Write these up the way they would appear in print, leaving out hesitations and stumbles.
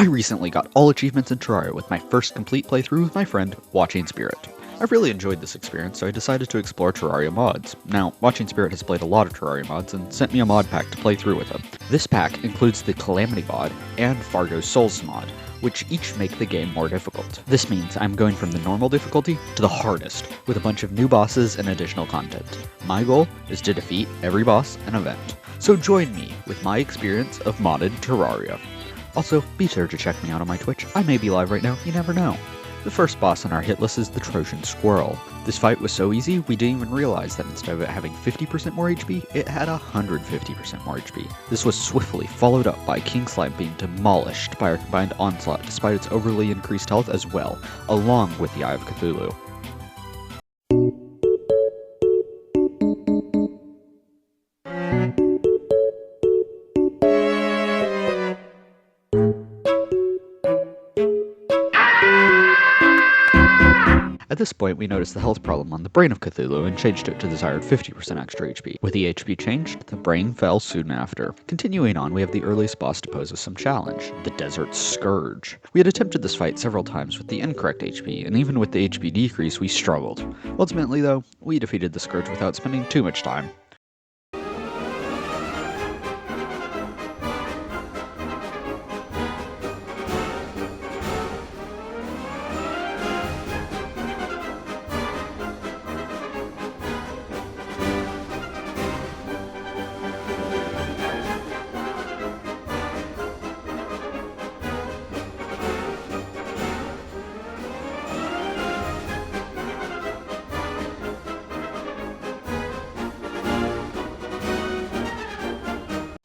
I recently got all achievements in Terraria with my first complete playthrough with my friend, Watching Spirit. I really enjoyed this experience, so I decided to explore Terraria mods. Now, Watching Spirit has played a lot of Terraria mods and sent me a mod pack to play through with him. This pack includes the Calamity mod and Fargo's Souls mod, which each make the game more difficult. This means I'm going from the normal difficulty to the hardest, with a bunch of new bosses and additional content. My goal is to defeat every boss and event. So join me with my experience of modded Terraria. Also, be sure to check me out on my Twitch. I may be live right now, you never know. The first boss on our hit list is the Trojan Squirrel. This fight was so easy, we didn't even realize that instead of it having 50% more HP, it had 150% more HP. This was swiftly followed up by King Slime being demolished by our combined onslaught despite its overly increased health as well, along with the Eye of Cthulhu. At this point, we noticed the health problem on the Brain of Cthulhu and changed it to desired 50% extra HP. With the HP changed, the brain fell soon after. Continuing on, we have the earliest boss to pose us some challenge, the Desert Scourge. We had attempted this fight several times with the incorrect HP, and even with the HP decrease, we struggled. Ultimately, though, we defeated the Scourge without spending too much time.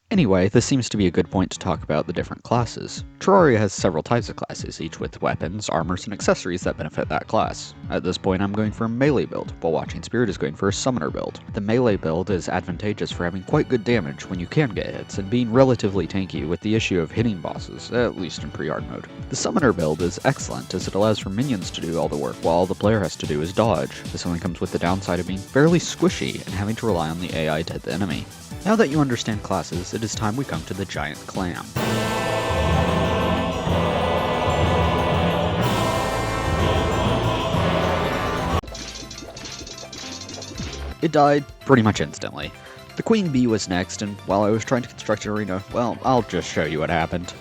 Anyway, this seems to be a good point to talk about the different classes. Terraria has several types of classes, each with weapons, armors, and accessories that benefit that class. At this point, I'm going for a melee build, while Watching Spirit is going for a summoner build. The melee build is advantageous for having quite good damage when you can get hits, and being relatively tanky with the issue of hitting bosses, at least in pre-hard mode. The summoner build is excellent, as it allows for minions to do all the work, while all the player has to do is dodge. This only comes with the downside of being fairly squishy and having to rely on the AI to hit the enemy. Now that you understand classes, it is time we come to the giant clam. It died pretty much instantly. The queen bee was next, and while I was trying to construct an arena, well, I'll just show you what happened.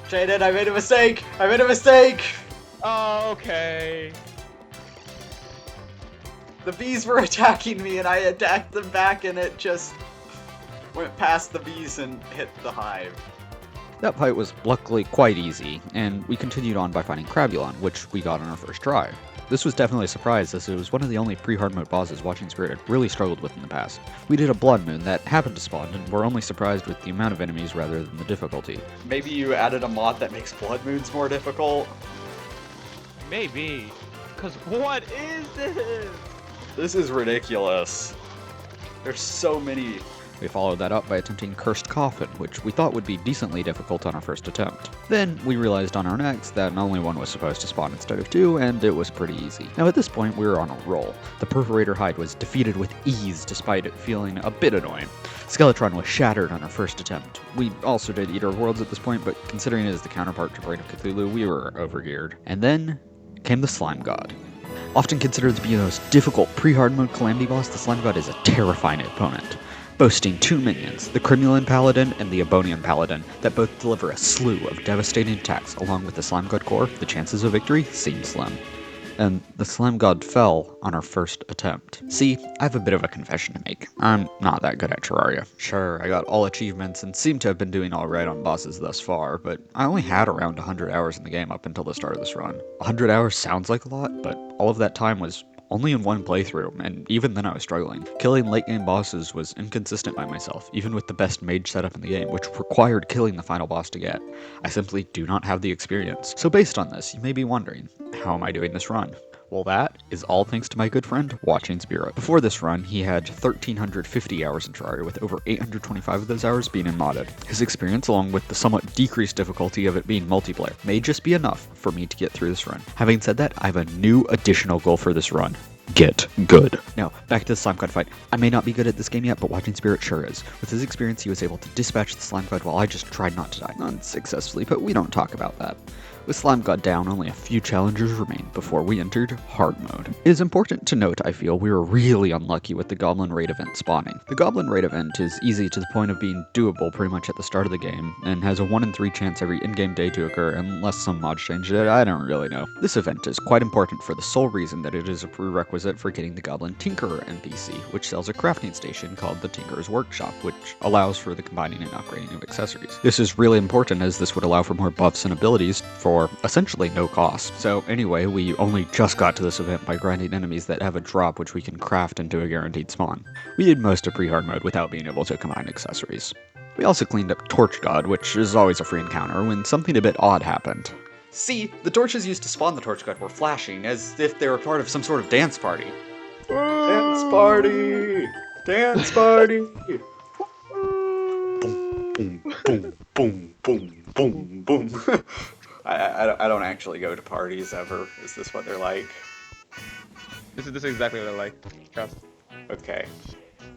Jaden, I made a mistake! I made a mistake! Oh, okay. The bees were attacking me and I attacked them back and it just went past the bees and hit the hive. That fight was luckily quite easy, and we continued on by finding Crabulon, which we got on our first try. This was definitely a surprise, as it was one of the only pre-hard mode bosses Watching Spirit had really struggled with in the past. We did a Blood Moon that happened to spawn, and were only surprised with the amount of enemies rather than the difficulty. Maybe you added a mod that makes Blood Moons more difficult? Maybe. Cause what is this? This is ridiculous. There's so many. We followed that up by attempting Cursed Coffin, which we thought would be decently difficult on our first attempt. Then we realized on our next that only one was supposed to spawn instead of two, and it was pretty easy. Now at this point we were on a roll. The Perforator Hide was defeated with ease despite it feeling a bit annoying. Skeletron was shattered on our first attempt. We also did Eater of Worlds at this point, but considering it is the counterpart to Brain of Cthulhu, we were overgeared. And then came the Slime God. Often considered to be the most difficult pre-hard mode Calamity boss, the Slime God is a terrifying opponent, boasting two minions, the Crimulan Paladin and the Ebonian Paladin, that both deliver a slew of devastating attacks. Along with the Slime God core, the chances of victory seem slim. And the Slime God fell on our first attempt. See, I have a bit of a confession to make. I'm not that good at Terraria. Sure, I got all achievements and seem to have been doing alright on bosses thus far, but I only had around 100 hours in the game up until the start of this run. 100 hours sounds like a lot, but all of that time was only in one playthrough, and even then I was struggling. Killing late game bosses was inconsistent by myself, even with the best mage setup in the game, which required killing the final boss to get. I simply do not have the experience. So based on this, you may be wondering, how am I doing this run? Well, that is all thanks to my good friend, Watching Spirit. Before this run, he had 1,350 hours in Terraria, with over 825 of those hours being in modded. His experience, along with the somewhat decreased difficulty of it being multiplayer, may just be enough for me to get through this run. Having said that, I have a new additional goal for this run: get good. Now, back to the slime god fight. I may not be good at this game yet, but Watching Spirit sure is. With his experience, he was able to dispatch the slime god while I just tried not to die. Unsuccessfully, but we don't talk about that. With Slime God down, only a few challengers remained before we entered hard mode. It is important to note, I feel, we were really unlucky with the Goblin Raid event spawning. The Goblin Raid event is easy to the point of being doable pretty much at the start of the game, and has a 1 in 3 chance every in-game day to occur unless some mods changed it, I don't really know. This event is quite important for the sole reason that it is a prerequisite for getting the Goblin Tinkerer NPC, which sells a crafting station called the Tinkerer's Workshop, which allows for the combining and upgrading of accessories. This is really important as this would allow for more buffs and abilities for essentially no cost. So anyway, we only just got to this event by grinding enemies that have a drop which we can craft into a guaranteed spawn. We did most of pre-hard mode without being able to combine accessories. We also cleaned up Torch God, which is always a free encounter, when something a bit odd happened. See, the torches used to spawn the Torch God were flashing, as if they were part of some sort of dance party. Dance party! Dance party! Boom, boom, boom, boom, boom, boom. I don't actually go to parties ever. Is this what they're like? This is exactly what I like. Trust. Okay.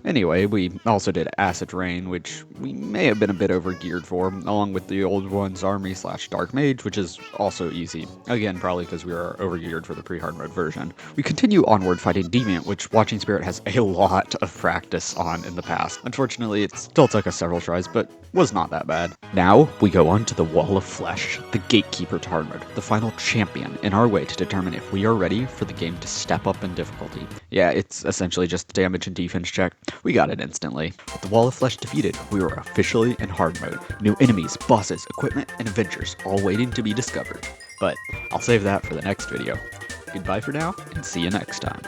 Anyway, we also did Acid Rain, which we may have been a bit overgeared for, along with the Old One's Army/Dark Mage, which is also easy. Again, probably because we were overgeared for the pre-hard mode version. We continue onward fighting Deviant, which Watching Spirit has a lot of practice on in the past. Unfortunately, it still took us several tries, but was not that bad. Now, we go on to the Wall of Flesh, the gatekeeper to hard mode, the final champion in our way to determine if we are ready for the game to step up in difficulty. Yeah, it's essentially just a damage and defense check. We got it instantly. With the Wall of Flesh defeated, we were officially in hard mode. New enemies, bosses, equipment, and adventures, all waiting to be discovered. But I'll save that for the next video. Goodbye for now, and see you next time.